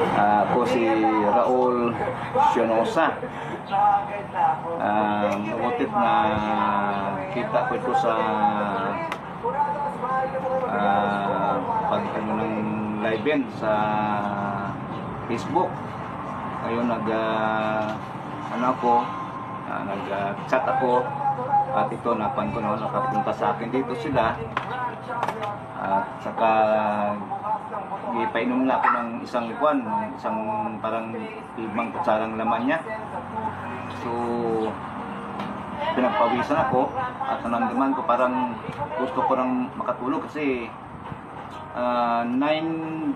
Ako si Raul Sionosa. Mabutit na kita ko ito sa pag ng live sa Facebook. Ngayon nag-chat ako at ito napan ko nakapunta sa akin dito sila at saka ipainom na ako ng isang parang 5 kutsarang laman niya. So pinagpawisan ako at nanamdaman ko parang gusto ko nang makatulog kasi 9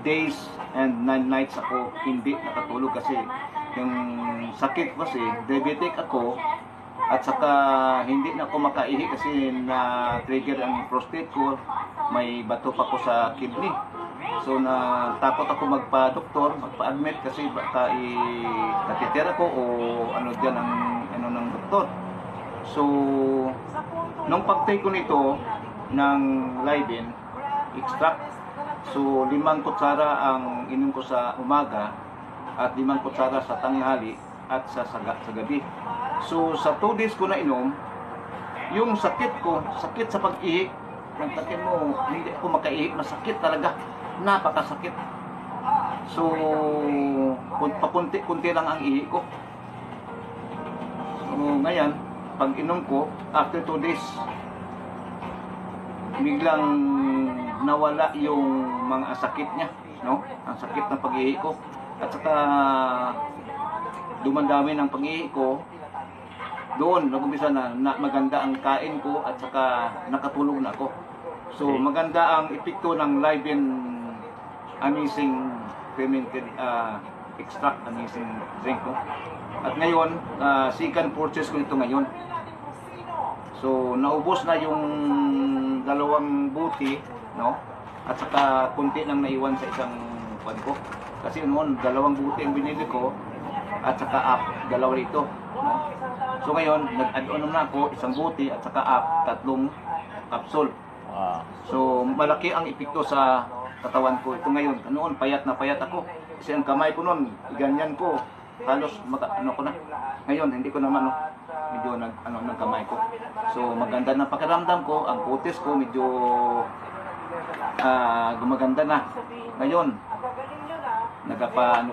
days and 9 nights ako hindi nakatulog kasi yung sakit kasi diabetic ako at saka hindi na ako makaihi kasi na-trigger ang prostate ko, may bato pa ko sa kidney. So natakot ako magpa-doktor, magpa-admit kasi baka i-katitera ko o ano diyan ang ng doktor. So nung pag-take ko nito ng Libin extract, so 5 kutsara ang inom ko sa umaga at 5 kutsara sa tanghali at sa gabi. So sa 2 days ko na inom, yung sakit sa pag-ihi, nagtakin mo, hindi ako makaihi, masakit talaga, napakasakit. So pakunti-kunti lang ang ihi ko. So ngayon, pag inom ko, after 2 days, biglang nawala yung mga sakit niya, no? Ang sakit ng pag-ihi ko. At saka dumandami ng pag-ihi ko. Doon nag-umpisa na maganda ang kain ko at saka nakatulog na ako. So maganda ang epekto ng Libin Amazing Fermented Extract Amazing Drink, no? At ngayon, second purchase ko ito ngayon. So naubos na yung 2 buti, no? At saka kunti lang naiwan sa isang kuwan ko. Kasi noon 2 buti ang binili ko at saka 2 dito, no? So ngayon, nag-add-on na ako 1 buti at saka 3 capsule. So malaki ang epekto sa katawan ko. Ito ngayon, noon payat na payat ako. Kasi ang kamay ko noon, ganyan ko. Halos ko na. Ngayon hindi ko naman medyo ng kamay ko. So maganda na pakiramdam ko, ang kutis ko medyo gumaganda na. Ngayon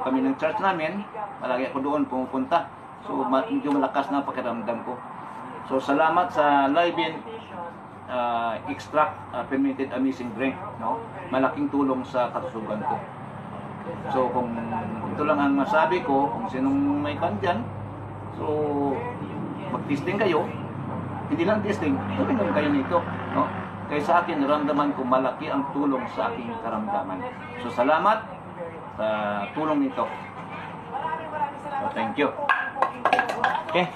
kami ng church namin, palagi ako doon pumupunta. So medyo malakas na pakiramdam ko. So salamat sa Libin Extract Fermented Amazing Drink, no? Malaking tulong sa kalusugan ko. So kung ito lang ang masabi ko, kung sinong may kandyan, so mag-testing kayo. Hindi lang testing, tuloy kayo nito, no? Kaya sa akin, naramdaman ko malaki ang tulong sa aking karamdaman. So salamat sa tulong nito. So thank you. Okay.